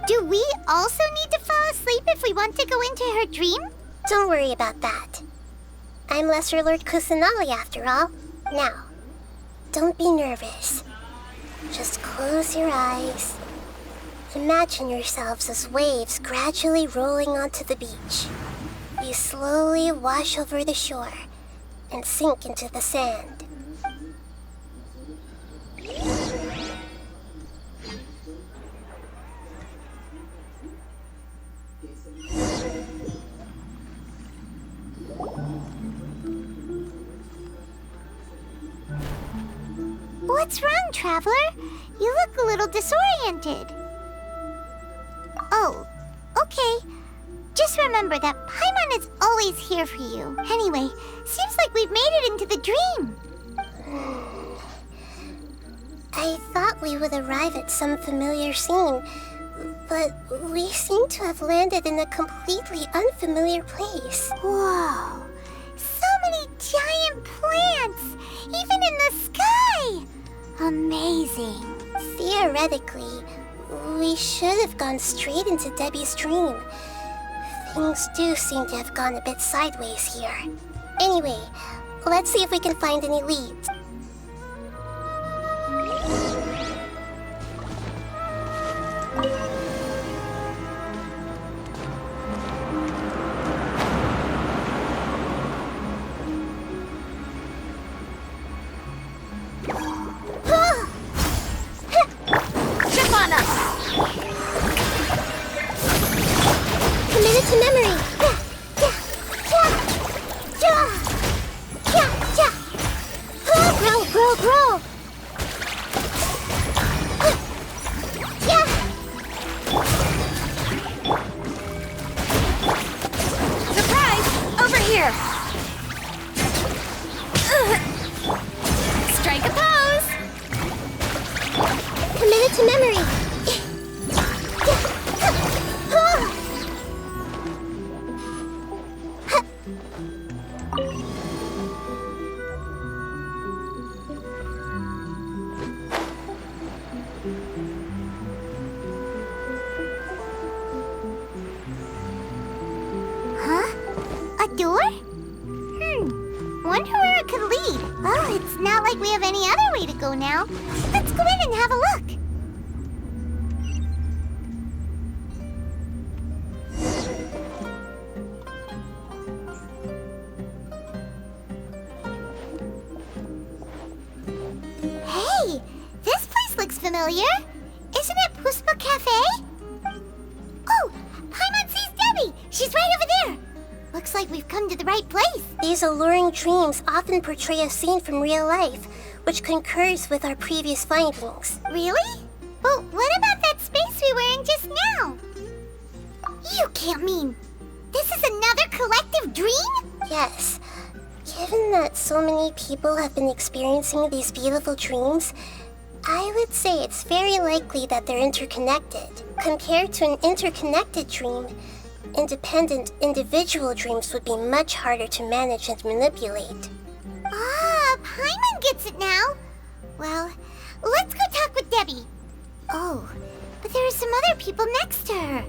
Do we also need to fall asleep if we want to go into her dream? Don't worry about that. I'm Lesser Lord Kusanali after all. Now, don't be nervous. Just close your eyes. Imagine yourselves as waves gradually rolling onto the beach. You slowly wash over the shore and sink into the sand. What's wrong, Traveler? You look a little disoriented. Oh, okay. Just remember that Paimon is always here for you. Anyway, seems like we've made it into the dream. I thought we would arrive at some familiar scene, but we seem to have landed in a completely unfamiliar place. Whoa! So many giant plants! Even in the sky! Amazing. Theoretically, we should have gone straight into Debbie's dream. Things do seem to have gone a bit sideways here. Anyway, let's see if we can find any leads. Committed to memory. Grow. Surprise! Over here! Strike a pose! Committed to memory. Door? Wonder where it could lead. Well, it's not like we have any other way to go now. Let's go in and have a look. Hey, this place looks familiar. Isn't it Puspa Cafe? Oh, Paimon sees Debbie. She's right over there. Looks like we've come to the right place. These alluring dreams often portray a scene from real life, which concurs with our previous findings. Really? But what about that space we were in just now? You can't mean this is another collective dream? Yes. Given that so many people have been experiencing these beautiful dreams, I would say it's very likely that they're interconnected. Compared to an interconnected dream, independent individual dreams would be much harder to manage and manipulate. Ah, Paimon gets it now. Well, let's go talk with Debbie. Oh, but there are some other people next to her.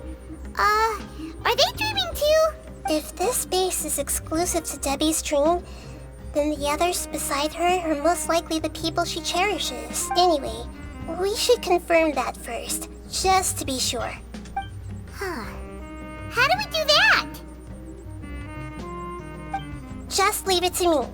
Are they dreaming too? If this space is exclusive to Debbie's dream, then the others beside her are most likely the people she cherishes. Anyway, we should confirm that first, just to be sure. Huh. How do we do that? Just leave it to me.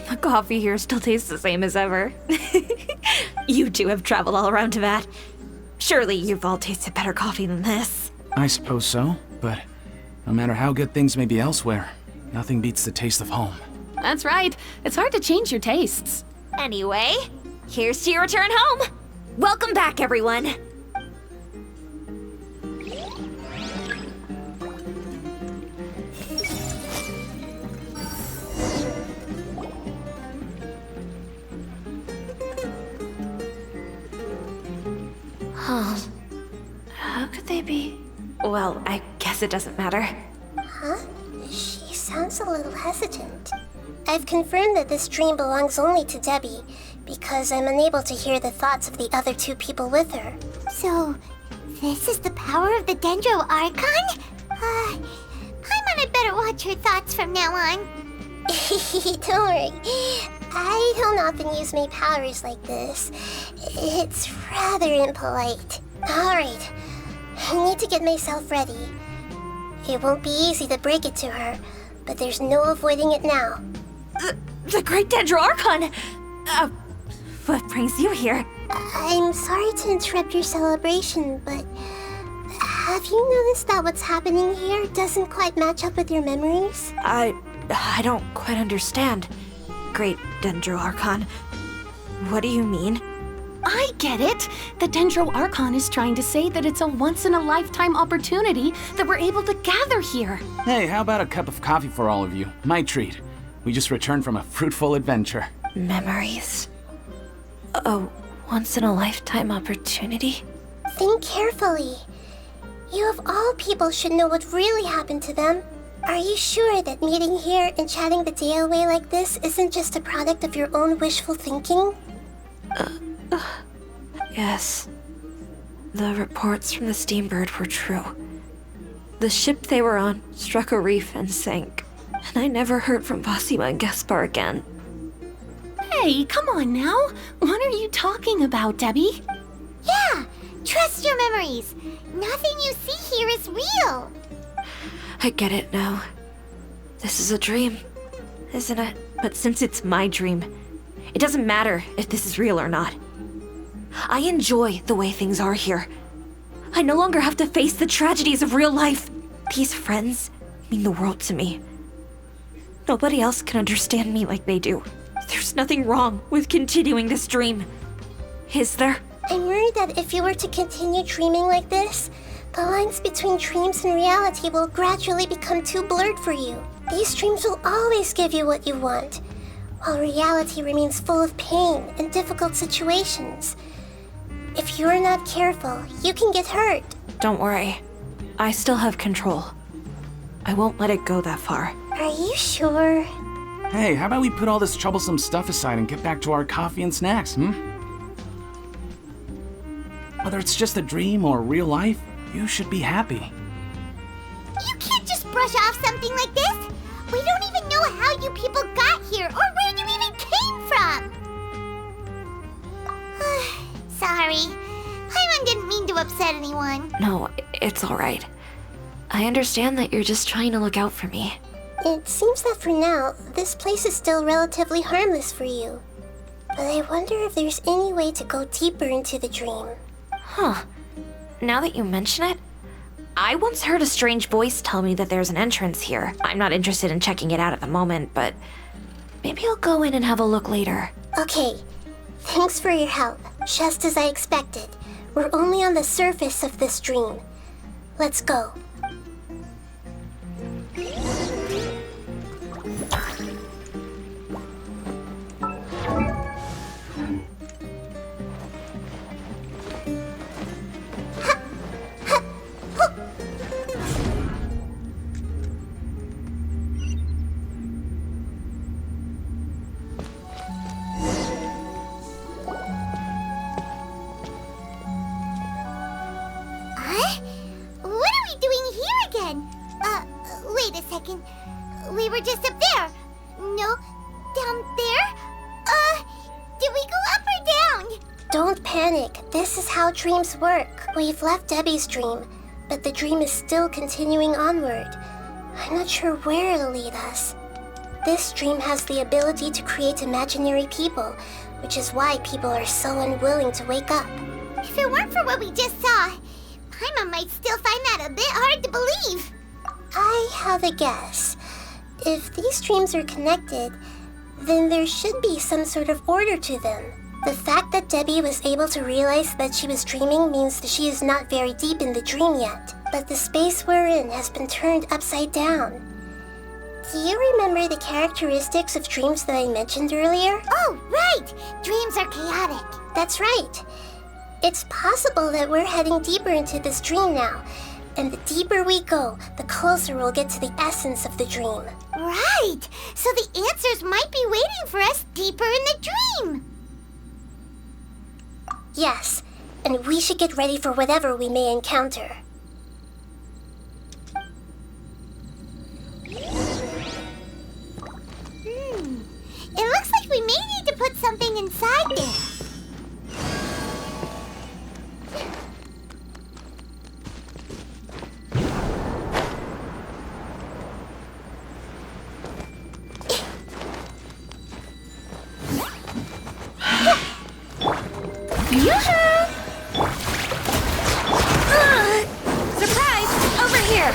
The coffee here still tastes the same as ever. You two have traveled all around Tibet. Surely you've all tasted better coffee than this. I suppose so, but no matter how good things may be elsewhere, nothing beats the taste of home. That's right. It's hard to change your tastes. Anyway, here's to your return home. Welcome back, everyone. Huh. How could they be? Well, I guess it doesn't matter. Huh? She sounds a little hesitant. I've confirmed that this dream belongs only to Debbie, because I'm unable to hear the thoughts of the other two people with her. So, this is the power of the Dendro Archon? Paimon, I better watch her thoughts from now on. Don't worry. I don't often use my powers like this. It's rather impolite. Alright, I need to get myself ready. It won't be easy to break it to her, but there's no avoiding it now. The Great Dendro Archon! What brings you here? I'm sorry to interrupt your celebration, but have you noticed that what's happening here doesn't quite match up with your memories? I don't quite understand. Great Dendro Archon. What do you mean? I get it. The Dendro Archon is trying to say that it's a once-in-a-lifetime opportunity that we're able to gather here. Hey, how about a cup of coffee for all of you? My treat. We just returned from a fruitful adventure. Memories. A once-in-a-lifetime opportunity? Think carefully. You of all people should know what really happened to them. Are you sure that meeting here and chatting the day away like this isn't just a product of your own wishful thinking? Yes. The reports from the Steambird were true. The ship they were on struck a reef and sank. And I never heard from Basima and Gaspar again. Hey, come on now. What are you talking about, Debbie? Yeah, trust your memories. Nothing you see here is real. I get it now. This is a dream, isn't it? But since it's my dream, it doesn't matter if this is real or not. I enjoy the way things are here. I no longer have to face the tragedies of real life. These friends mean the world to me. Nobody else can understand me like they do. There's nothing wrong with continuing this dream. Is there? I'm worried that if you were to continue dreaming like this, the lines between dreams and reality will gradually become too blurred for you. These dreams will always give you what you want, while reality remains full of pain and difficult situations. If you're not careful, you can get hurt. Don't worry. I still have control. I won't let it go that far. Are you sure? Hey, how about we put all this troublesome stuff aside and get back to our coffee and snacks, Whether it's just a dream or real life, you should be happy. You can't just brush off something like this. We don't even know how you people got here or where you even came from. Sorry. Paimon didn't mean to upset anyone. No, it's all right. I understand that you're just trying to look out for me. It seems that for now, this place is still relatively harmless for you. But I wonder if there's any way to go deeper into the dream. Huh. Now that you mention it, I once heard a strange voice tell me that there's an entrance here. I'm not interested in checking it out at the moment, but maybe I'll go in and have a look later. Okay, thanks for your help. Just as I expected, we're only on the surface of this dream. Let's go. Wait a second. We were just up there. No, down there? Did we go up or down? Don't panic. This is how dreams work. We've left Debbie's dream, but the dream is still continuing onward. I'm not sure where it'll lead us. This dream has the ability to create imaginary people, which is why people are so unwilling to wake up. If it weren't for what we just saw, Paimon might still find that a bit hard to believe. I have a guess. If these dreams are connected, then there should be some sort of order to them. The fact that Debbie was able to realize that she was dreaming means that she is not very deep in the dream yet, but the space we're in has been turned upside down. Do you remember the characteristics of dreams that I mentioned earlier? Oh, right! Dreams are chaotic. That's right. It's possible that we're heading deeper into this dream now, and the deeper we go, the closer we'll get to the essence of the dream. Right! So the answers might be waiting for us deeper in the dream. Yes, and we should get ready for whatever we may encounter. It looks like we may need to put something inside there. Yoo-hoo! Surprise! Over here!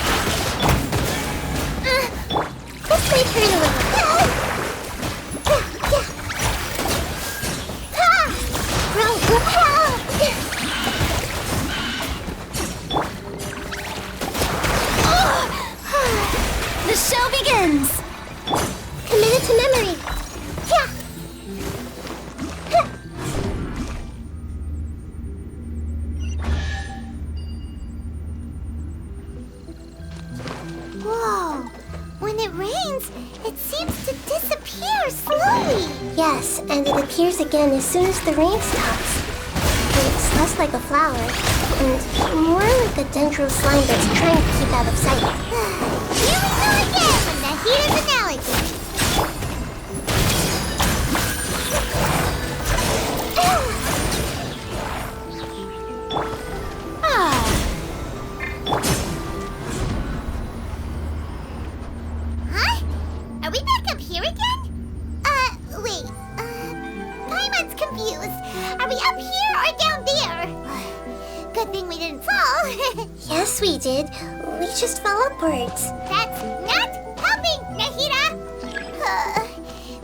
Let's wait for you a little. The show begins! Committed to memory. Whoa! When it rains, it seems to disappear slowly. Yes, and it appears again as soon as the rain stops. It's less like a flower, and more like a dendro slime that's trying to keep out of sight. Here we go again with Nahida's analogy. Huh? Are we back up here again? Wait. Paimon's confused. Are we up here or down there? Good thing we didn't fall. Yes, we did. We just fell upwards. That's not helping, Nahida!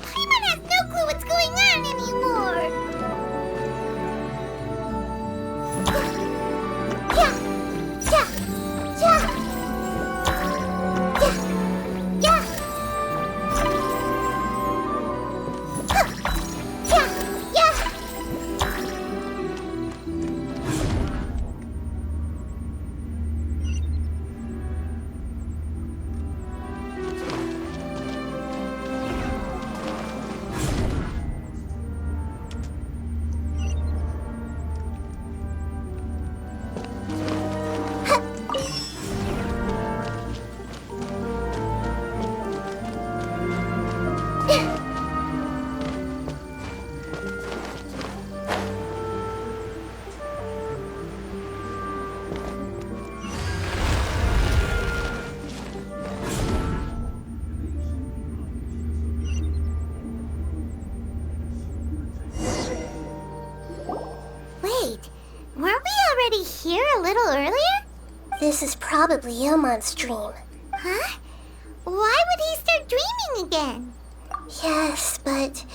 Paimon has no clue what's going on anymore. Yeah! Yeah! Yeah! Yeah! Yeah! Yeah! Yeah! Wait, weren't we already here a little earlier? This is probably Ilmon's dream. Huh? Why would he start dreaming again? Yes, but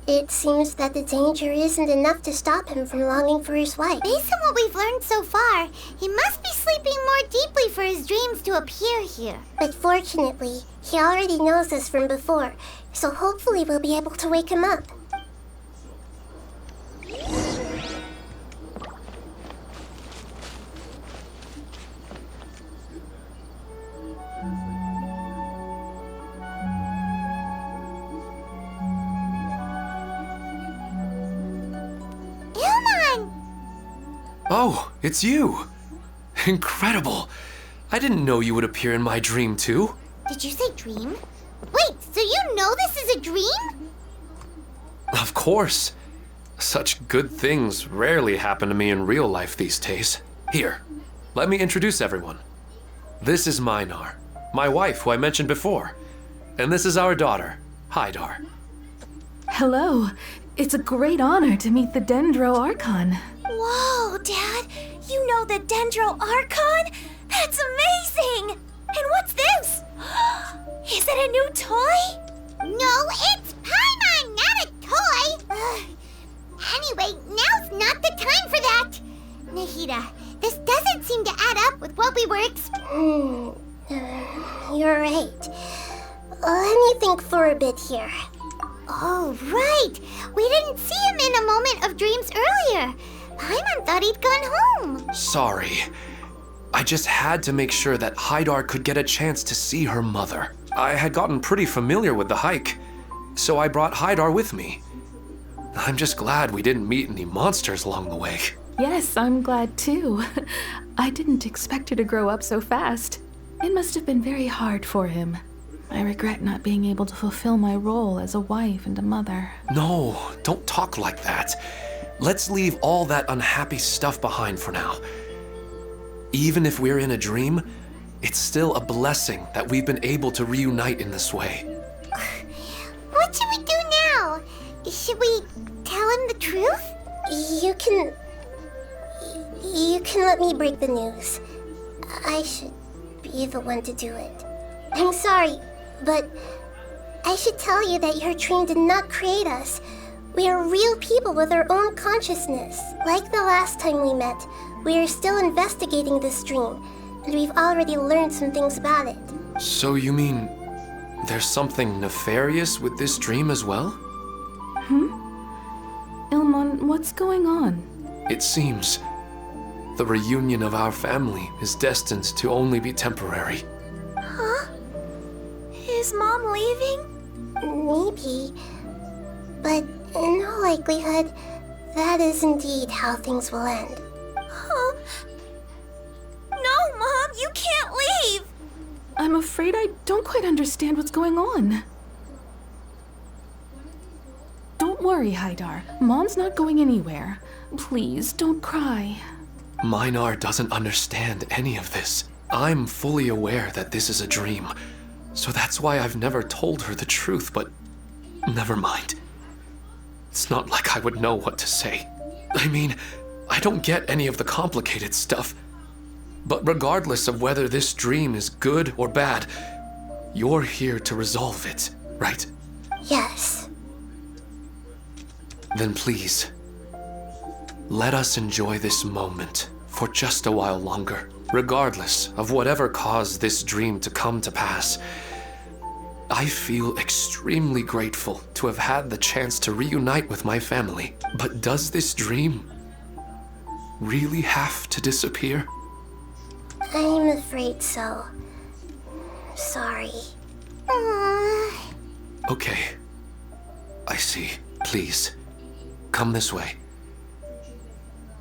it seems that the danger isn't enough to stop him from longing for his wife. Based on what we've learned so far, he must be sleeping more deeply for his dreams to appear here. But fortunately, he already knows this from before, so hopefully we'll be able to wake him up. Ilmon! Oh, it's you! Incredible! I didn't know you would appear in my dream, too. Did you say dream? Wait, so you know this is a dream? Of course. Such good things rarely happen to me in real life these days. Here, let me introduce everyone. This is Minar, my wife who I mentioned before. And this is our daughter, Hydar. Hello. It's a great honor to meet the Dendro Archon. Whoa, Wow, Dad! You know the Dendro Archon? That's amazing! And what's this? Is it a new toy? No, it's Paimon, not a toy! Anyway, now's not the time for that! Nahida, this doesn't seem to add up with what we were You're right. Let me think for a bit here. Oh, right! We didn't see him in a moment of dreams earlier. Paimon thought he'd gone home. Sorry. I just had to make sure that Haidar could get a chance to see her mother. I had gotten pretty familiar with the hike, so I brought Haidar with me. I'm just glad we didn't meet any monsters along the way. Yes, I'm glad too. I didn't expect her to grow up so fast. It must have been very hard for him. I regret not being able to fulfill my role as a wife and a mother. No, don't talk like that. Let's leave all that unhappy stuff behind for now. Even if we're in a dream, it's still a blessing that we've been able to reunite in this way. What should we do now? Should we tell him the truth? You can let me break the news. I should be the one to do it. I'm sorry, but I should tell you that your dream did not create us. We are real people with our own consciousness. Like the last time we met, we are still investigating this dream, and we've already learned some things about it. So you mean there's something nefarious with this dream as well? Ilmon, what's going on? It seems the reunion of our family is destined to only be temporary. Huh? Is Mom leaving? Maybe. But in all likelihood, that is indeed how things will end. Huh? No, Mom, you can't leave! I'm afraid I don't quite understand what's going on. Don't worry, Haidar. Mom's not going anywhere. Please, don't cry. Minar doesn't understand any of this. I'm fully aware that this is a dream, so that's why I've never told her the truth, but never mind. It's not like I would know what to say. I mean, I don't get any of the complicated stuff. But regardless of whether this dream is good or bad, you're here to resolve it, right? Yes. Then please, let us enjoy this moment for just a while longer. Regardless of whatever caused this dream to come to pass, I feel extremely grateful to have had the chance to reunite with my family. But does this dream really have to disappear? I'm afraid so. Sorry. Okay. I see. Please, come this way.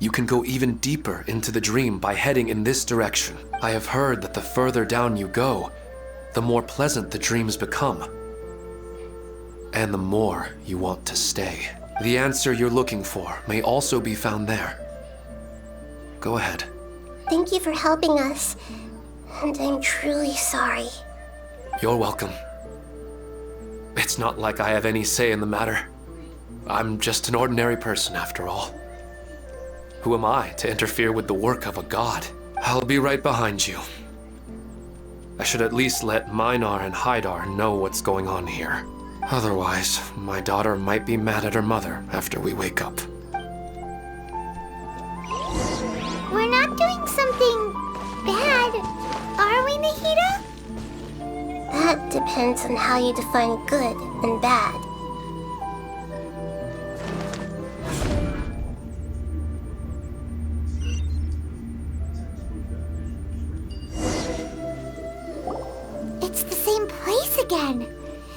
You can go even deeper into the dream by heading in this direction. I have heard that the further down you go, the more pleasant the dreams become. And the more you want to stay. The answer you're looking for may also be found there. Go ahead. Thank you for helping us. And I'm truly sorry. You're welcome. It's not like I have any say in the matter. I'm just an ordinary person after all. Who am I to interfere with the work of a god? I'll be right behind you. I should at least let Minar and Haidar know what's going on here. Otherwise, my daughter might be mad at her mother after we wake up. We're not doing something bad, are we, Nahida? That depends on how you define good and bad. It's the same place again.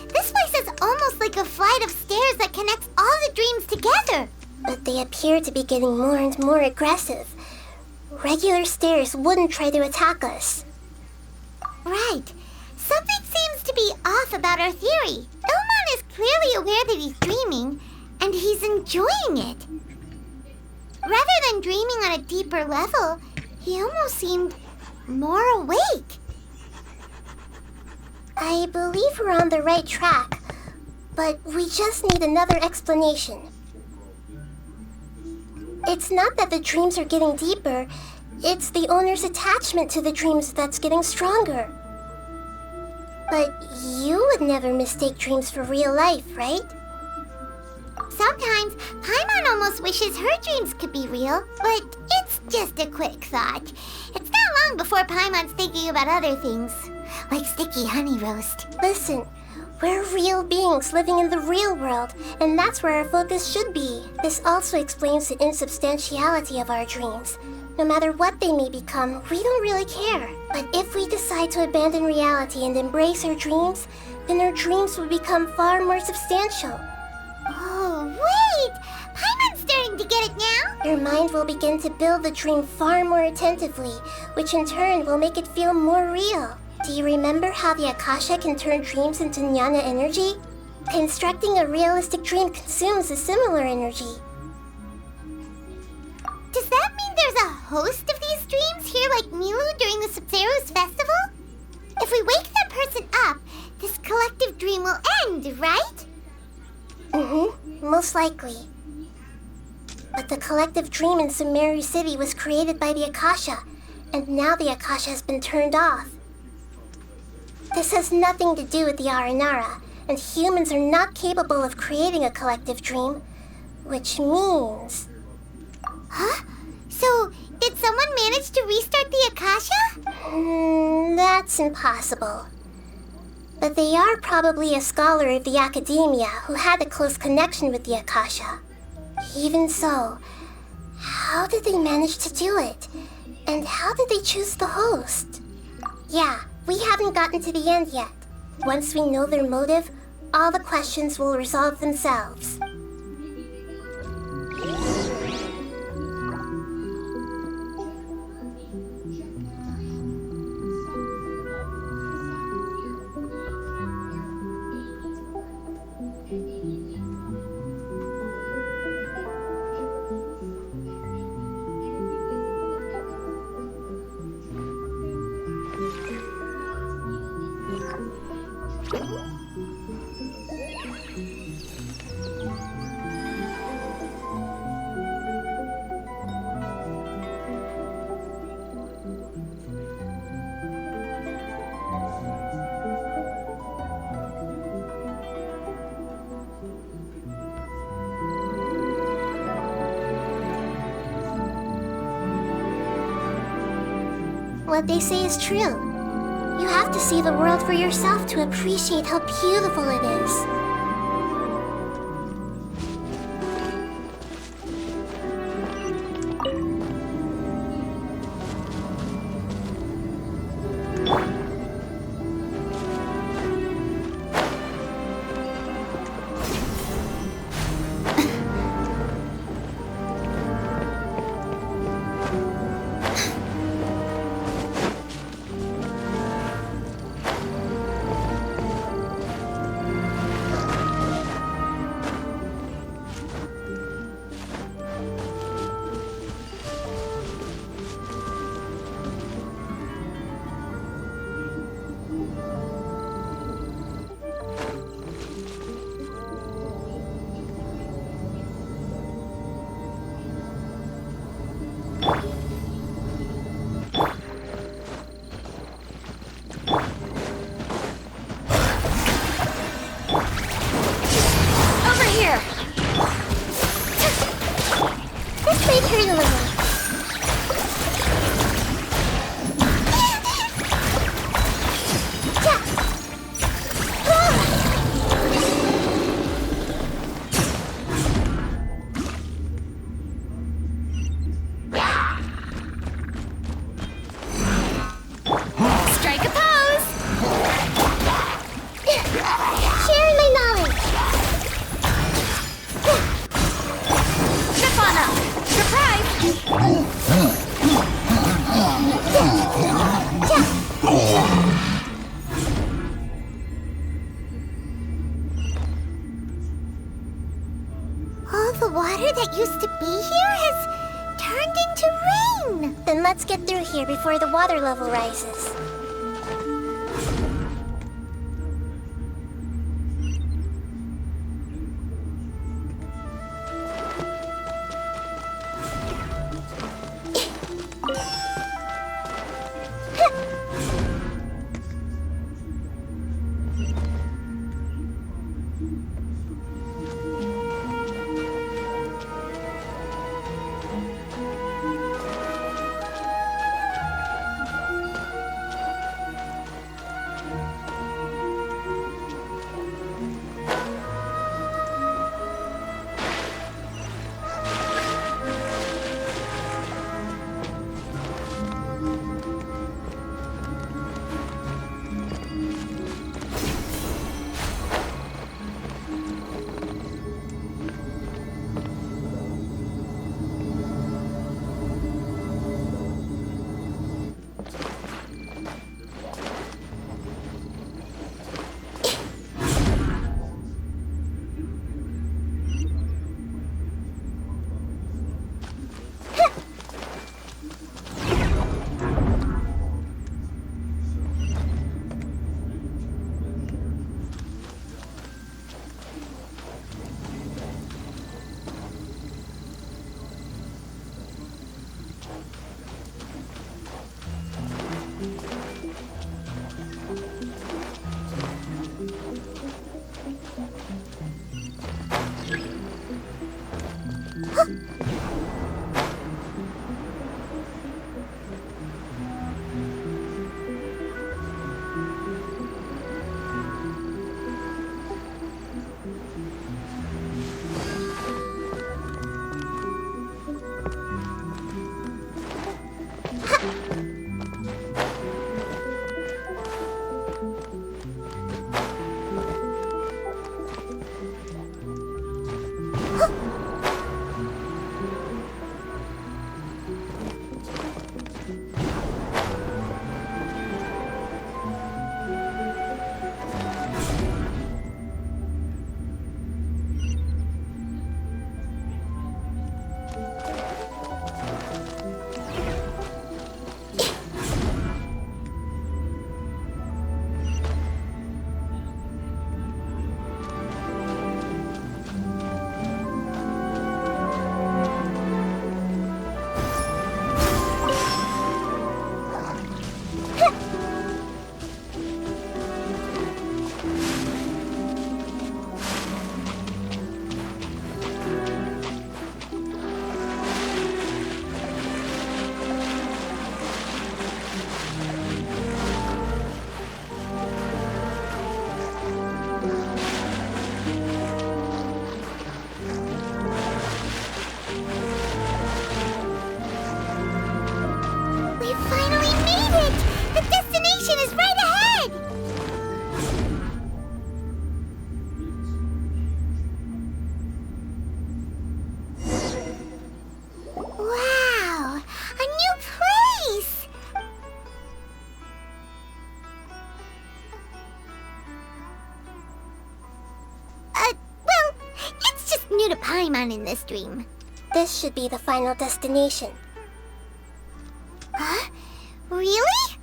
This place is almost like a flight of stairs that connects all the dreams together. But they appear to be getting more and more aggressive. Regular stairs wouldn't try to attack us. Right. Something seems to be off about our theory. Ilmon is clearly aware that he's dreaming, and he's enjoying it. Rather than dreaming on a deeper level, he almost seemed more awake. I believe we're on the right track, but we just need another explanation. It's not that the dreams are getting deeper, it's the owner's attachment to the dreams that's getting stronger. But you would never mistake dreams for real life, right? Sometimes, Paimon almost wishes her dreams could be real, but it's just a quick thought. It's not long before Paimon's thinking about other things, like sticky honey roast. Listen, we're real beings living in the real world, and that's where our focus should be. This also explains the insubstantiality of our dreams. No matter what they may become, we don't really care. But if we decide to abandon reality and embrace our dreams, then our dreams will become far more substantial. Oh, wait! Paimon's starting to get it now! Your mind will begin to build the dream far more attentively, which in turn will make it feel more real. Do you remember how the Akasha can turn dreams into jnana energy? Constructing a realistic dream consumes a similar energy. Does that mean there's a host of these dreams here like Milu during the Subzero's festival? If we wake that person up, this collective dream will end, right? Most likely. But the collective dream in Sumeru City was created by the Akasha, and now the Akasha has been turned off. This has nothing to do with the Aranara, and humans are not capable of creating a collective dream, which means... Huh? So, did someone manage to restart the Akasha? That's impossible. But they are probably a scholar of the academia who had a close connection with the Akasha. Even so, how did they manage to do it? And how did they choose the host? Yeah, we haven't gotten to the end yet. Once we know their motive, all the questions will resolve themselves. What they say is true. You have to see the world for yourself to appreciate how beautiful it is. All the water that used to be here has turned into rain. Then let's get through here before the water level rises. new to Paimon in this dream. This should be the final destination. Huh? Really?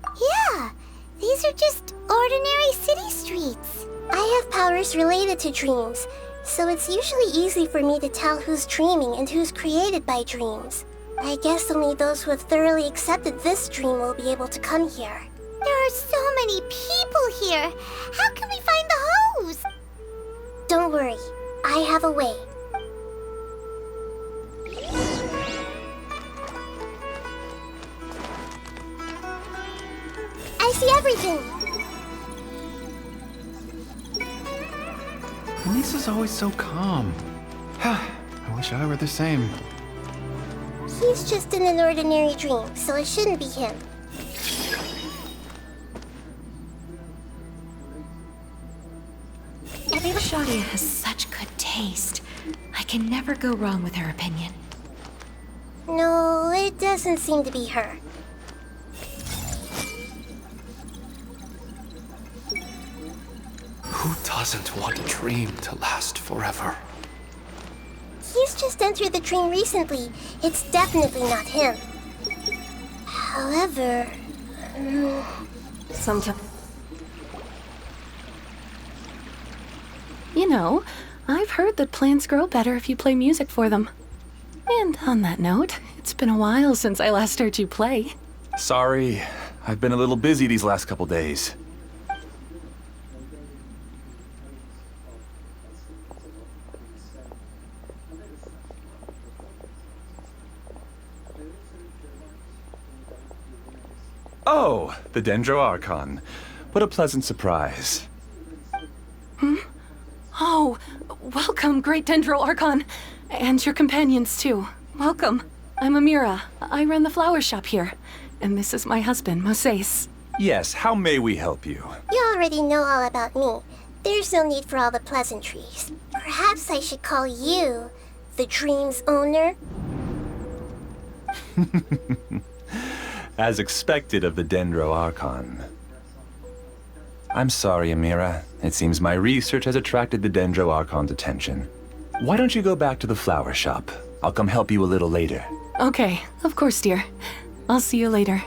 Yeah, these are just ordinary city streets. I have powers related to dreams, so it's usually easy for me to tell who's dreaming and who's created by dreams. I guess only those who have thoroughly accepted this dream will be able to come here. There are so many people here. How can we find the hose? Don't worry, I have a way. I see everything! Lisa's always so calm. I wish I were the same. He's just in an ordinary dream, so it shouldn't be him. Shadia has such good taste. I can never go wrong with her opinion. No, it doesn't seem to be her. Who doesn't want a dream to last forever? He's just entered the dream recently. It's definitely not him. However... Sometimes. You know, I've heard that plants grow better if you play music for them. And on that note, it's been a while since I last heard you play. Sorry, I've been a little busy these last couple days. Oh, the Dendro Archon. What a pleasant surprise. Oh, welcome, Great Dendro Archon. And your companions, too. Welcome. I'm Amira. I run the flower shop here. And this is my husband, Moses. Yes, how may we help you? You already know all about me. There's no need for all the pleasantries. Perhaps I should call you the dream's owner? As expected of the Dendro Archon. I'm sorry, Amira. It seems my research has attracted the Dendro Archon's attention. Why don't you go back to the flower shop? I'll come help you a little later. Okay, of course, dear. I'll see you later.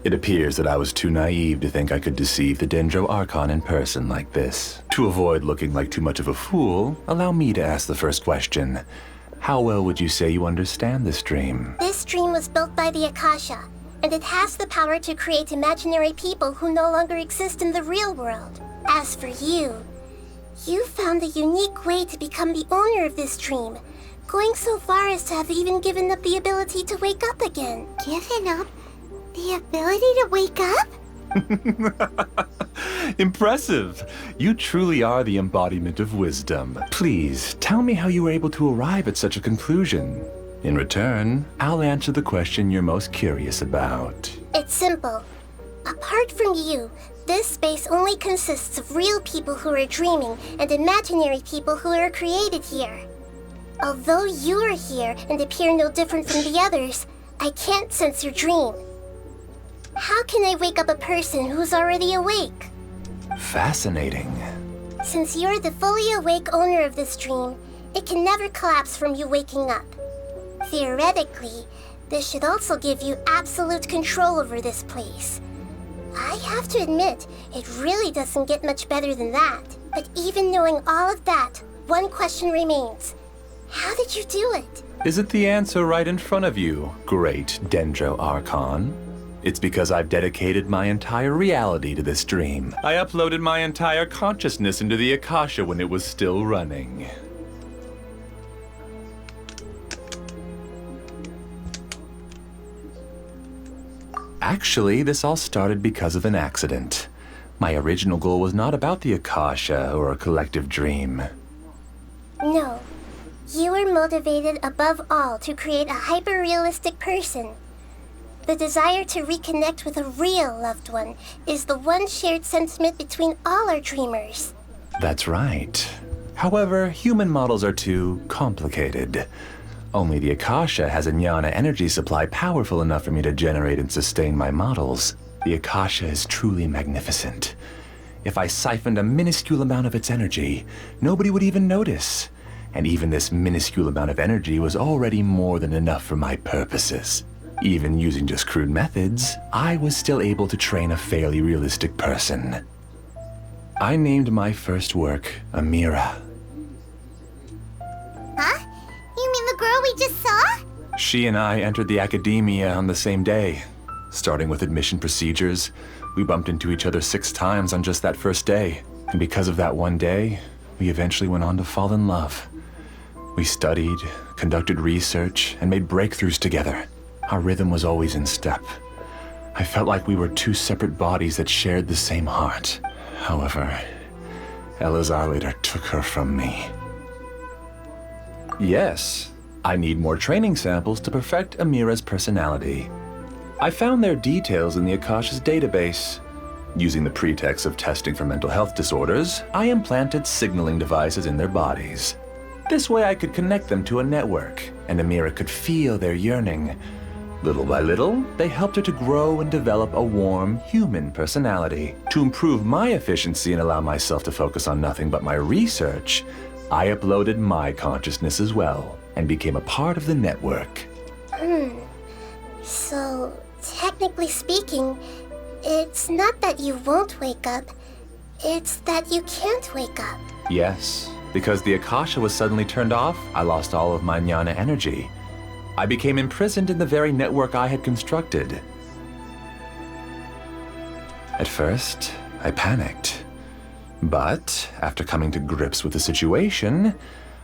It appears that I was too naive to think I could deceive the Dendro Archon in person like this. To avoid looking like too much of a fool, allow me to ask the first question. How well would you say you understand this dream? This dream was built by the Akasha, and it has the power to create imaginary people who no longer exist in the real world. As for you, you found a unique way to become the owner of this dream, going so far as to have even given up the ability to wake up again. Given up the ability to wake up? Impressive! You truly are the embodiment of wisdom. Please, tell me how you were able to arrive at such a conclusion. In return, I'll answer the question you're most curious about. It's simple. Apart from you, this space only consists of real people who are dreaming and imaginary people who are created here. Although you are here and appear no different from the others, I can't sense your dream. How can I wake up a person who's already awake? Fascinating. Since you're the fully awake owner of this dream, it can never collapse from you waking up. Theoretically, this should also give you absolute control over this place. I have to admit, it really doesn't get much better than that. But even knowing all of that, one question remains. How did you do it? Isn't the answer right in front of you, great Dendro Archon? It's because I've dedicated my entire reality to this dream. I uploaded my entire consciousness into the Akasha when it was still running. Actually, this all started because of an accident. My original goal was not about the Akasha or a collective dream. No. You were motivated above all to create a hyper-realistic person. The desire to reconnect with a real loved one is the one shared sentiment between all our dreamers. That's right. However, human models are too complicated. Only the Akasha has a jnana energy supply powerful enough for me to generate and sustain my models. The Akasha is truly magnificent. If I siphoned a minuscule amount of its energy, nobody would even notice. And even this minuscule amount of energy was already more than enough for my purposes. Even using just crude methods, I was still able to train a fairly realistic person. I named my first work Amira. Huh? You mean the girl we just saw? She and I entered the academia on the same day. Starting with admission procedures, we bumped into each other 6 times on just that first day. And because of that one day, we eventually went on to fall in love. We studied, conducted research, and made breakthroughs together. Our rhythm was always in step. I felt like we were 2 separate bodies that shared the same heart. However, Elazar later took her from me. Yes, I need more training samples to perfect Amira's personality. I found their details in the Akasha's database. Using the pretext of testing for mental health disorders, I implanted signaling devices in their bodies. This way I could connect them to a network, and Amira could feel their yearning. Little by little, they helped her to grow and develop a warm, human personality. To improve my efficiency and allow myself to focus on nothing but my research, I uploaded my consciousness as well, and became a part of the network. So, technically speaking, it's not that you won't wake up, it's that you can't wake up. Yes, because the Akasha was suddenly turned off, I lost all of my jnana energy. I became imprisoned in the very network I had constructed. At first, I panicked. But, after coming to grips with the situation,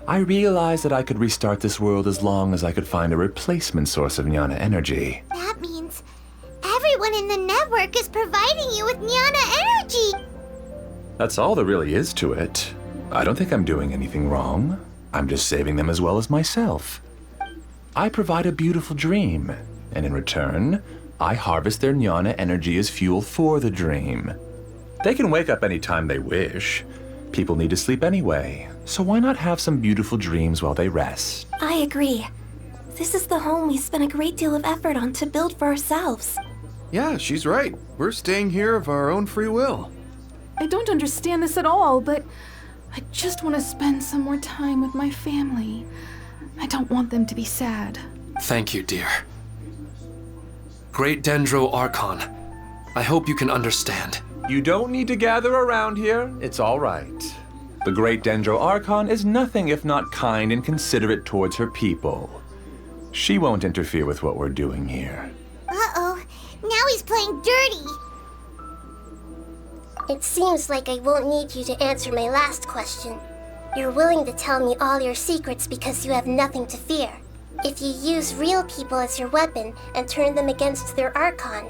I realized that I could restart this world as long as I could find a replacement source of jnana energy. That means everyone in the network is providing you with jnana energy. That's all there really is to it. I don't think I'm doing anything wrong. I'm just saving them as well as myself. I provide a beautiful dream, and in return, I harvest their jnana energy as fuel for the dream. They can wake up any time they wish. People need to sleep anyway, so why not have some beautiful dreams while they rest? I agree. This is the home we spent a great deal of effort on to build for ourselves. Yeah, she's right. We're staying here of our own free will. I don't understand this at all, but I just want to spend some more time with my family. I don't want them to be sad. Thank you, dear. Great Dendro Archon, I hope you can understand. You don't need to gather around here. It's all right. The Great Dendro Archon is nothing if not kind and considerate towards her people. She won't interfere with what we're doing here. Uh-oh, now he's playing dirty. It seems like I won't need you to answer my last question. You're willing to tell me all your secrets because you have nothing to fear. If you use real people as your weapon and turn them against their Archon,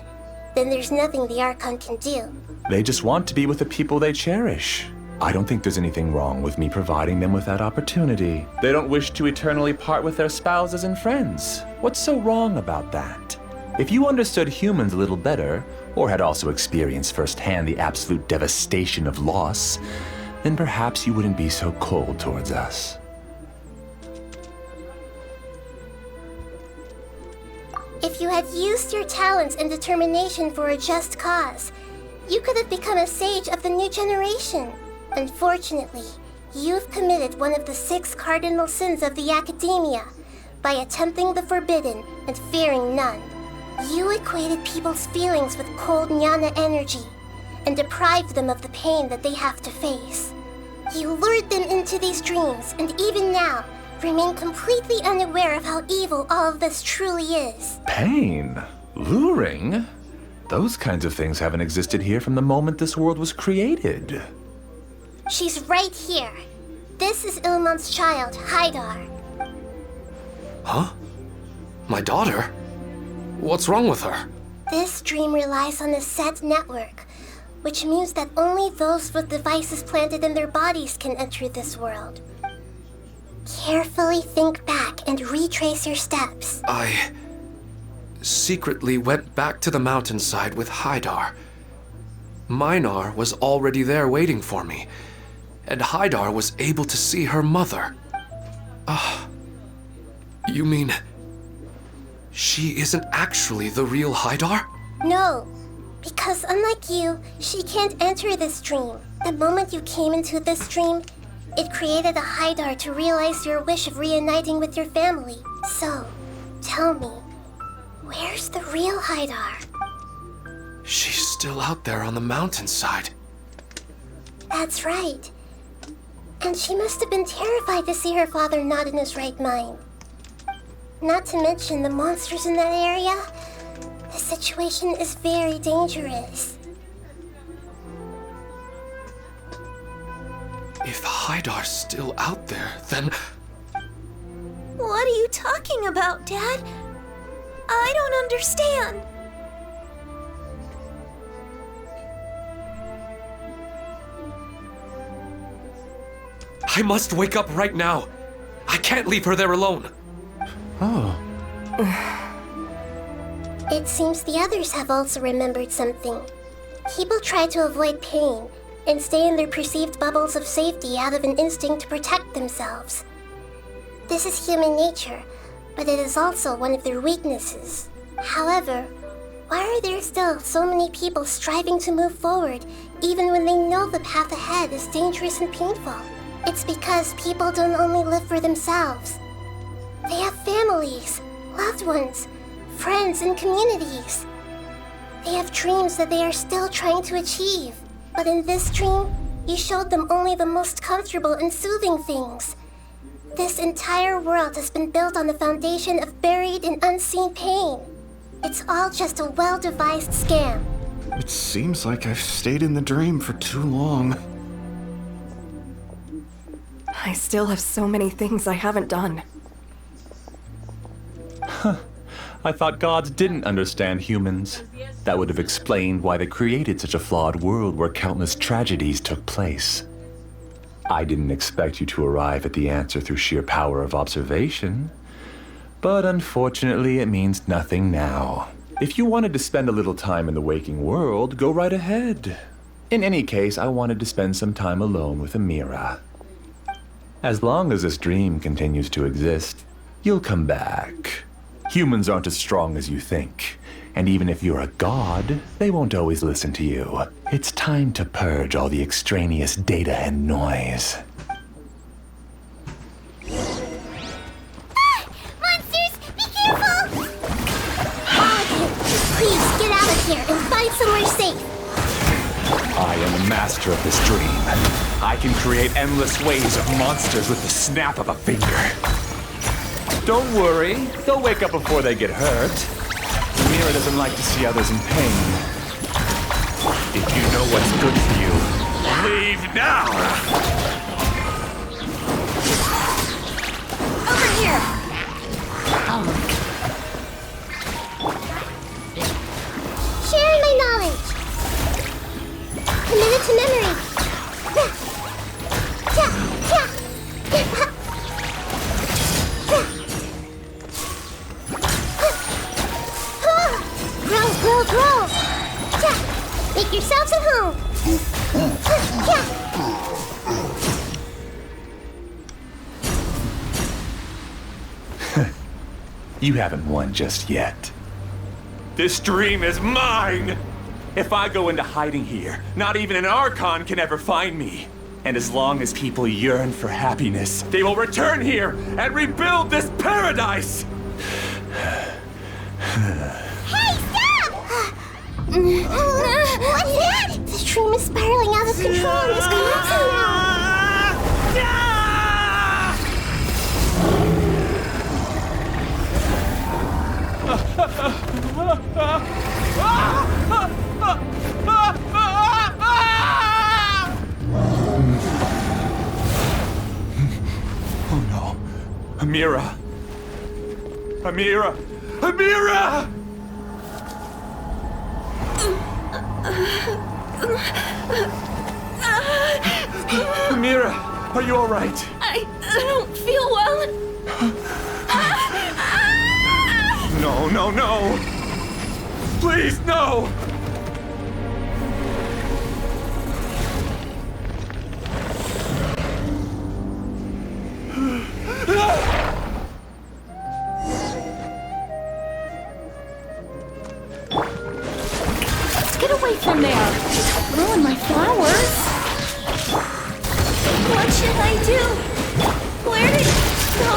then there's nothing the Archon can do. They just want to be with the people they cherish. I don't think there's anything wrong with me providing them with that opportunity. They don't wish to eternally part with their spouses and friends. What's so wrong about that? If you understood humans a little better, or had also experienced firsthand the absolute devastation of loss, then perhaps you wouldn't be so cold towards us. If you had used your talents and determination for a just cause, you could have become a sage of the new generation. Unfortunately, you've committed one of the 6 cardinal sins of the Academia by attempting the forbidden and fearing none. You equated people's feelings with cold jnana energy and deprived them of the pain that they have to face. You lured them into these dreams, and even now, remain completely unaware of how evil all of this truly is. Pain? Luring? Those kinds of things haven't existed here from the moment this world was created. She's right here. This is Ilmon's child, Haidar. Huh? My daughter? What's wrong with her? This dream relies on a set network, which means that only those with devices planted in their bodies can enter this world. Carefully think back and retrace your steps. I secretly went back to the mountainside with Haidar. Minar was already there waiting for me, and Haidar was able to see her mother. You mean she isn't actually the real Haidar? No, Because unlike you, she can't enter this dream. The moment you came into this dream, it created a Haidar to realize your wish of reuniting with your family. So, tell me, where's the real Haidar? She's still out there on the mountainside. That's right. And she must have been terrified to see her father not in his right mind. Not to mention the monsters in that area. The situation is very dangerous. If Haidar's still out there, then... What are you talking about, Dad? I don't understand. I must wake up right now. I can't leave her there alone. Oh. It seems the others have also remembered something. People try to avoid pain and stay in their perceived bubbles of safety out of an instinct to protect themselves. This is human nature, but it is also one of their weaknesses. However, why are there still so many people striving to move forward even when they know the path ahead is dangerous and painful? It's because people don't only live for themselves. They have families, loved ones, friends, and communities. They have dreams that they are still trying to achieve. But in this dream, you showed them only the most comfortable and soothing things. This entire world has been built on the foundation of buried and unseen pain. It's all just a well-devised scam. It seems like I've stayed in the dream for too long. I still have so many things I haven't done. I thought gods didn't understand humans. That would have explained why they created such a flawed world where countless tragedies took place. I didn't expect you to arrive at the answer through sheer power of observation. But unfortunately, it means nothing now. If you wanted to spend a little time in the waking world, go right ahead. In any case, I wanted to spend some time alone with Amira. As long as this dream continues to exist, you'll come back. Humans aren't as strong as you think. And even if you're a god, they won't always listen to you. It's time to purge all the extraneous data and noise. Monsters, be careful! Please get out of here and find somewhere safe. I am the master of this dream. I can create endless waves of monsters with the snap of a finger. Don't worry, they'll wake up before they get hurt. Amira doesn't like to see others in pain. If you know what's good for you, leave now! Over here! Sharing my knowledge. Commit it to memory. Grow. Make yourselves at home. You haven't won just yet. This dream is mine! If I go into hiding here, not even an Archon can ever find me. And as long as people yearn for happiness, they will return here and rebuild this paradise! What's that? This dream is spiraling out of control and is collapsing now. Oh no. Amira! Amira! Amira! Amira, are you all right? I don't feel well. No. Please, no! Get away from there! Ruin my flowers! What should I do? Where did he go?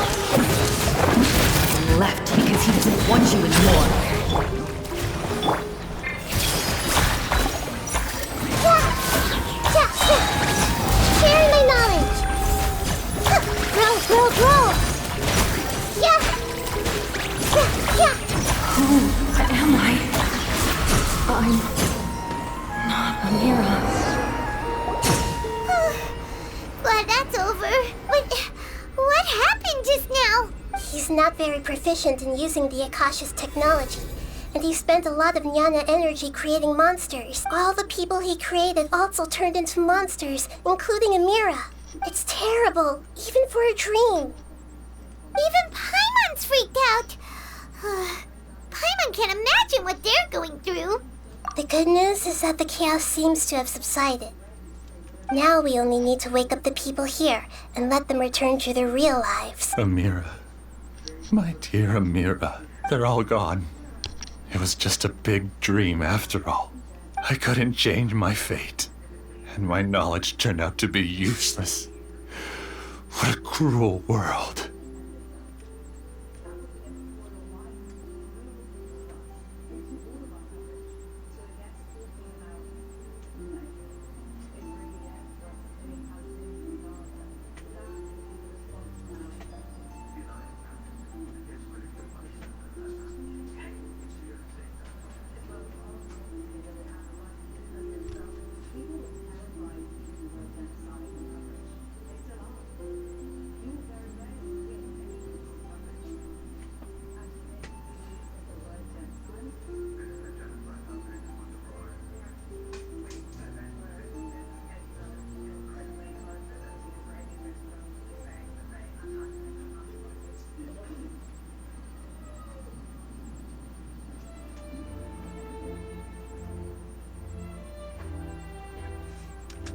He left because he doesn't want you anymore. Sharing my knowledge. Grow. Yeah. Who am I? I'm not Amira. Glad that's over. What happened just now? He's not very proficient in using the Akasha's technology, and he spent a lot of jnana energy creating monsters. All the people he created also turned into monsters, including Amira. It's terrible, even for a dream. Even Paimon's freaked out. Paimon can't imagine what they're going through. The good news is that the chaos seems to have subsided. Now we only need to wake up the people here and let them return to their real lives. Amira. My dear Amira. They're all gone. It was just a big dream after all. I couldn't change my fate. And my knowledge turned out to be useless. What a cruel world.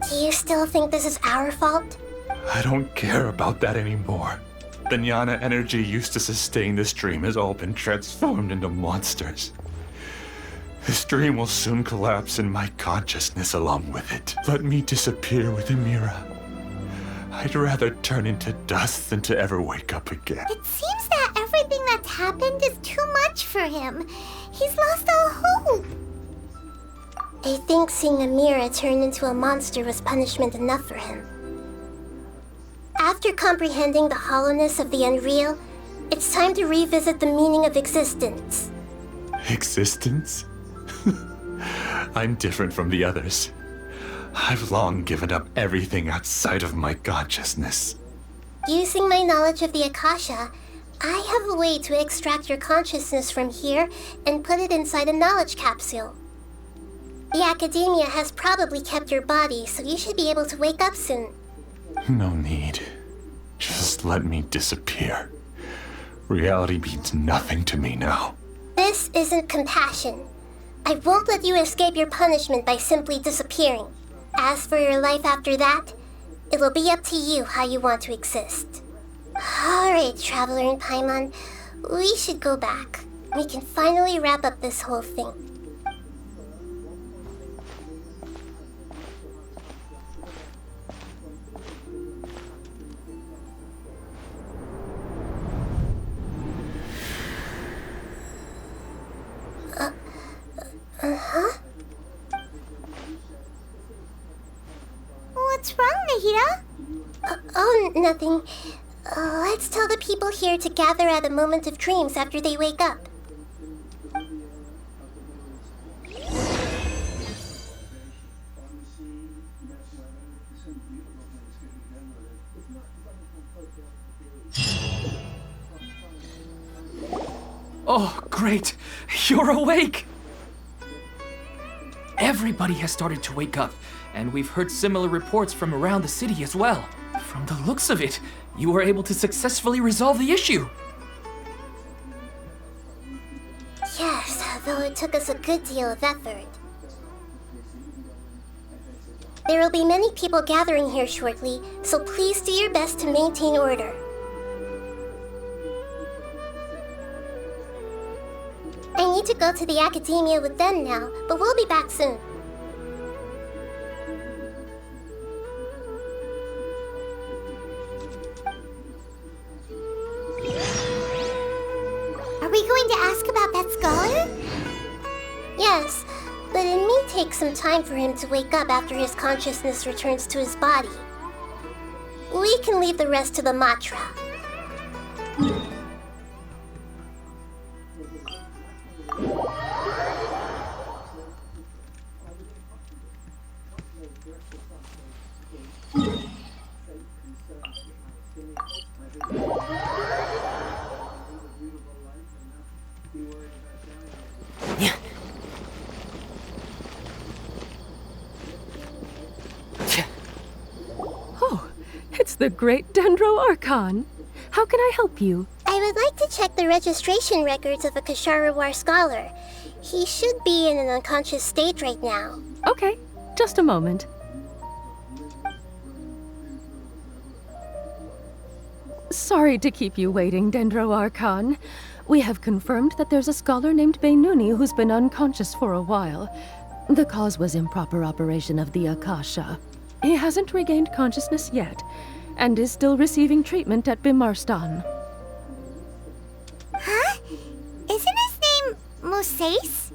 Do you still think this is our fault? I don't care about that anymore. The jnana energy used to sustain this dream has all been transformed into monsters. This dream will soon collapse and my consciousness along with it. Let me disappear with Amira. I'd rather turn into dust than to ever wake up again. It seems that everything that's happened is too much for him. He's lost all hope. I think seeing Amira turn into a monster was punishment enough for him. After comprehending the hollowness of the unreal, it's time to revisit the meaning of existence. Existence? I'm different from the others. I've long given up everything outside of my consciousness. Using my knowledge of the Akasha, I have a way to extract your consciousness from here and put it inside a knowledge capsule. The academia has probably kept your body, so you should be able to wake up soon. No need. Just let me disappear. Reality means nothing to me now. This isn't compassion. I won't let you escape your punishment by simply disappearing. As for your life after that, it'll be up to you how you want to exist. Alright, Traveler and Paimon, we should go back. We can finally wrap up this whole thing. What's wrong, Nahida? Oh, nothing. Let's tell the people here to gather at a moment of dreams after they wake up. Oh, great! You're awake! Everybody has started to wake up, and we've heard similar reports from around the city as well. From the looks of it, you were able to successfully resolve the issue. Yes, though it took us a good deal of effort. There will be many people gathering here shortly, so please do your best to maintain order. And need to go to the academia with them now, but we'll be back soon. Are we going to ask about that scholar? Yes, but it may take some time for him to wake up after his consciousness returns to his body. We can leave the rest to the Matra. Oh, it's the great Dendro Archon. How can I help you? I would like to check the registration records of a Kasharawar scholar. He should be in an unconscious state right now. Okay, just a moment. Sorry to keep you waiting, Dendro Archon. We have confirmed that there's a scholar named Beinuni who's been unconscious for a while. The cause was improper operation of the Akasha. He hasn't regained consciousness yet, and is still receiving treatment at Bimarstan. Huh? Isn't his name Moses?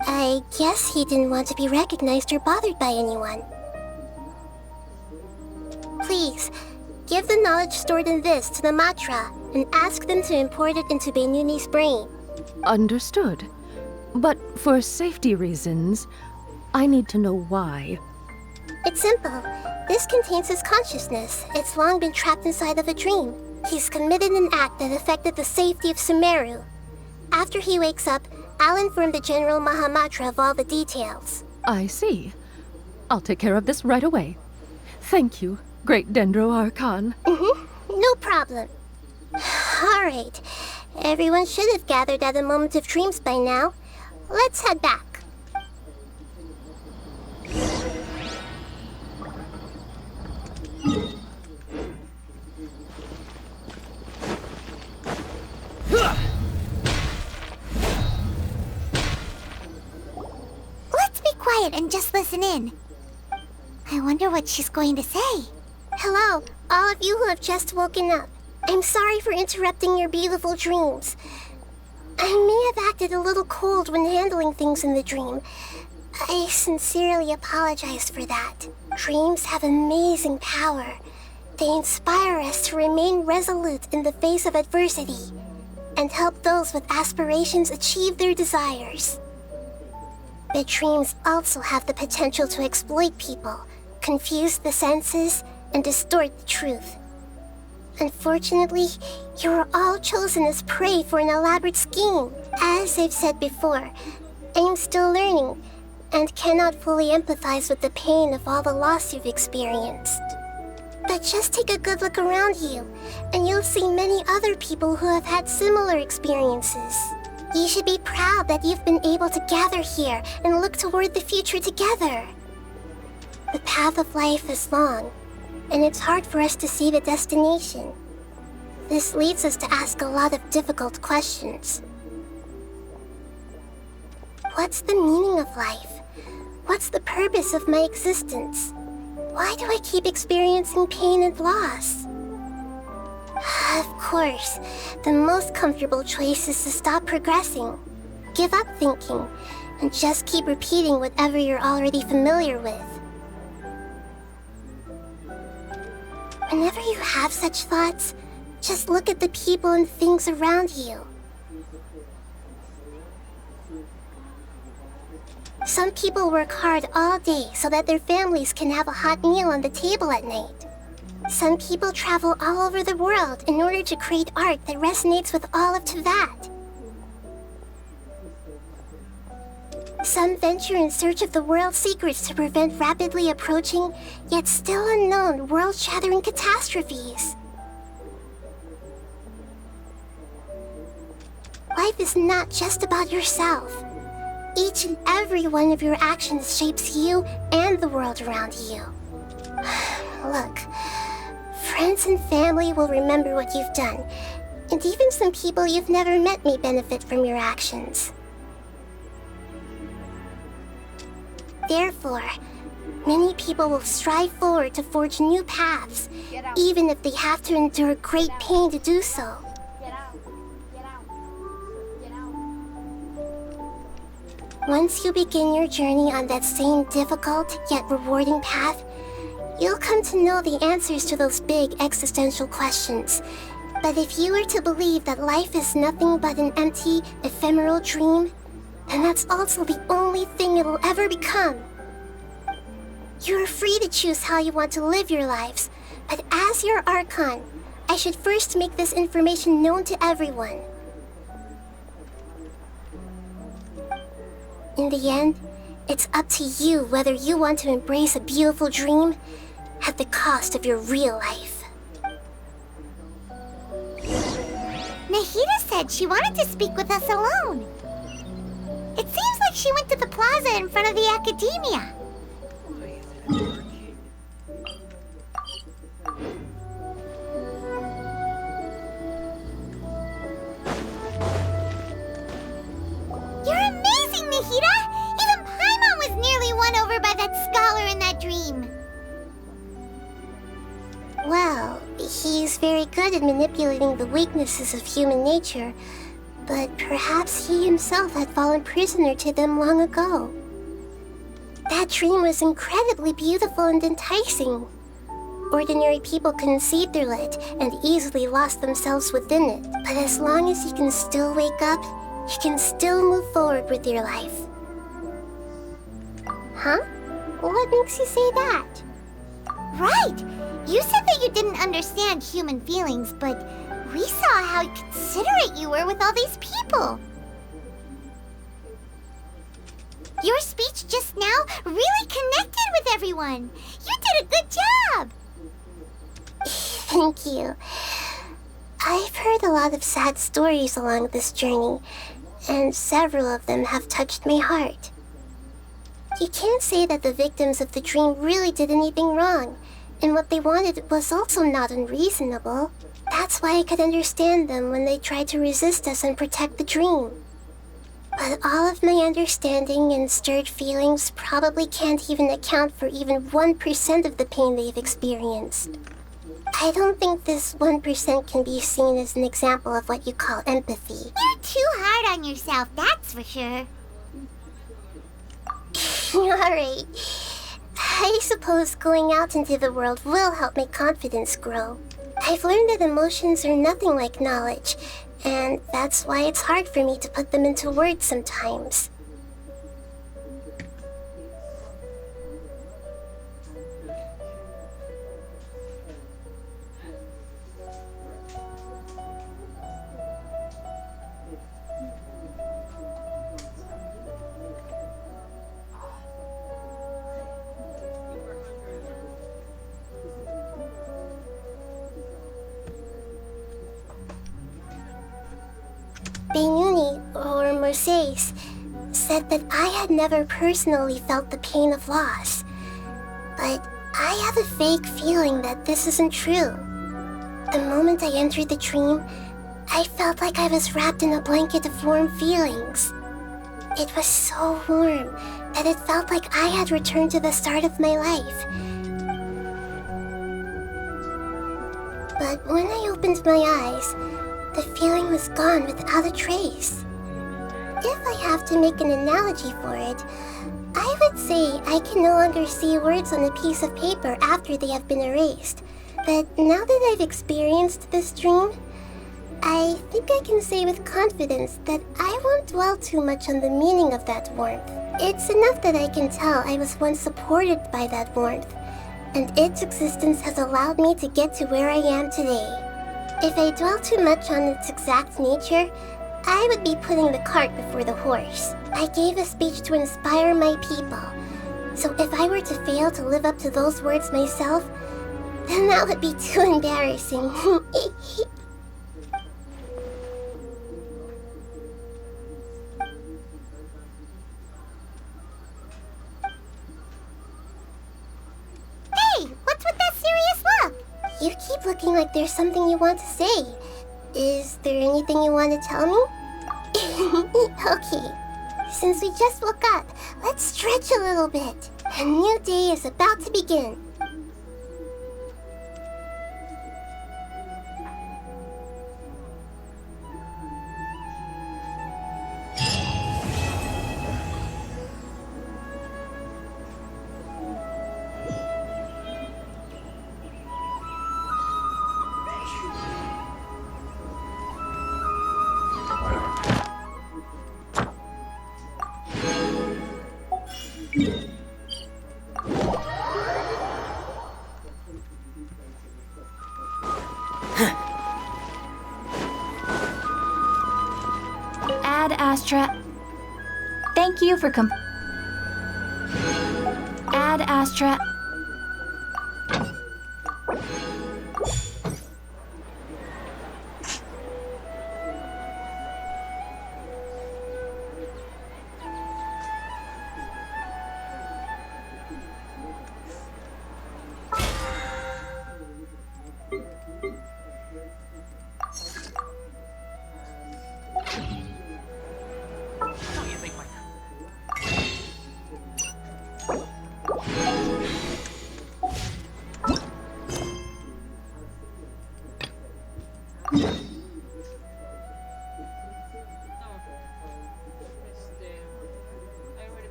I guess he didn't want to be recognized or bothered by anyone. Please, give the knowledge stored in this to the Matra and ask them to import it into Beinuni's brain. Understood. But for safety reasons, I need to know why. It's simple. This contains his consciousness. It's long been trapped inside of a dream. He's committed an act that affected the safety of Sumeru. After he wakes up, I'll inform the General Mahamatra of all the details. I see. I'll take care of this right away. Thank you, great Dendro Archon. No problem. Alright. Everyone should have gathered at a moment of dreams by now. Let's head back. Let's be quiet and just listen in. I wonder what she's going to say. Hello, all of you who have just woken up. I'm sorry for interrupting your beautiful dreams. I may have acted a little cold when handling things in the dream. I sincerely apologize for that. Dreams have amazing power. They inspire us to remain resolute in the face of adversity and help those with aspirations achieve their desires. But dreams also have the potential to exploit people, confuse the senses, and distort the truth. Unfortunately, you are all chosen as prey for an elaborate scheme. As I've said before, I am still learning and cannot fully empathize with the pain of all the loss you've experienced. But just take a good look around you, and you'll see many other people who have had similar experiences. You should be proud that you've been able to gather here and look toward the future together. The path of life is long, and it's hard for us to see the destination. This leads us to ask a lot of difficult questions. What's the meaning of life? What's the purpose of my existence? Why do I keep experiencing pain and loss? Of course, the most comfortable choice is to stop progressing. Give up thinking, and just keep repeating whatever you're already familiar with. Whenever you have such thoughts, just look at the people and things around you. Some people work hard all day so that their families can have a hot meal on the table at night. Some people travel all over the world in order to create art that resonates with all of Teyvat. Some venture in search of the world's secrets to prevent rapidly approaching, yet still unknown, world-shattering catastrophes. Life is not just about yourself. Each and every one of your actions shapes you and the world around you. Look, friends and family will remember what you've done, and even some people you've never met may benefit from your actions. Therefore, many people will strive forward to forge new paths, even if they have to endure great pain to do so. Once you begin your journey on that same difficult yet rewarding path, you'll come to know the answers to those big existential questions. But if you were to believe that life is nothing but an empty, ephemeral dream, then that's also the only thing it'll ever become. You are free to choose how you want to live your lives, but as your Archon, I should first make this information known to everyone. In the end, it's up to you whether you want to embrace a beautiful dream at the cost of your real life. Nahida said she wanted to speak with us alone. It seems like she went to the plaza in front of the academia. You're amazing, Nahida! Even Paimon was nearly won over by that scholar in that dream. Well, he's very good at manipulating the weaknesses of human nature, but perhaps he himself had fallen prisoner to them long ago. That dream was incredibly beautiful and enticing. Ordinary people couldn't see through it and easily lost themselves within it. But as long as you can still wake up, you can still move forward with your life. Huh? What makes you say that? Right! You said that you didn't understand human feelings, but we saw how considerate you were with all these people. Your speech just now really connected with everyone. You did a good job. Thank you. I've heard a lot of sad stories along this journey, and several of them have touched my heart. You can't say that the victims of the dream really did anything wrong, and what they wanted was also not unreasonable. That's why I could understand them when they tried to resist us and protect the dream. But all of my understanding and stirred feelings probably can't even account for even 1% of the pain they've experienced. I don't think this 1% can be seen as an example of what you call empathy. You're too hard on yourself, that's for sure. Alright. I suppose going out into the world will help my confidence grow. I've learned that emotions are nothing like knowledge, and that's why it's hard for me to put them into words sometimes. Benuni, or Mercedes, said that I had never personally felt the pain of loss. But I have a vague feeling that this isn't true. The moment I entered the dream, I felt like I was wrapped in a blanket of warm feelings. It was so warm that it felt like I had returned to the start of my life. But when I opened my eyes, the feeling was gone without a trace. If I have to make an analogy for it, I would say I can no longer see words on a piece of paper after they have been erased. But now that I've experienced this dream, I think I can say with confidence that I won't dwell too much on the meaning of that warmth. It's enough that I can tell I was once supported by that warmth, and its existence has allowed me to get to where I am today. If I dwell too much on its exact nature, I would be putting the cart before the horse. I gave a speech to inspire my people, so if I were to fail to live up to those words myself, then that would be too embarrassing. Hey, what's with that serious look? You keep looking like there's something you want to say. Is there anything you want to tell me? Okay. Since we just woke up, let's stretch a little bit. A new day is about to begin. Ad Astra. Thank you for Ad Astra.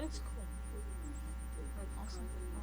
It's cool. Awesome.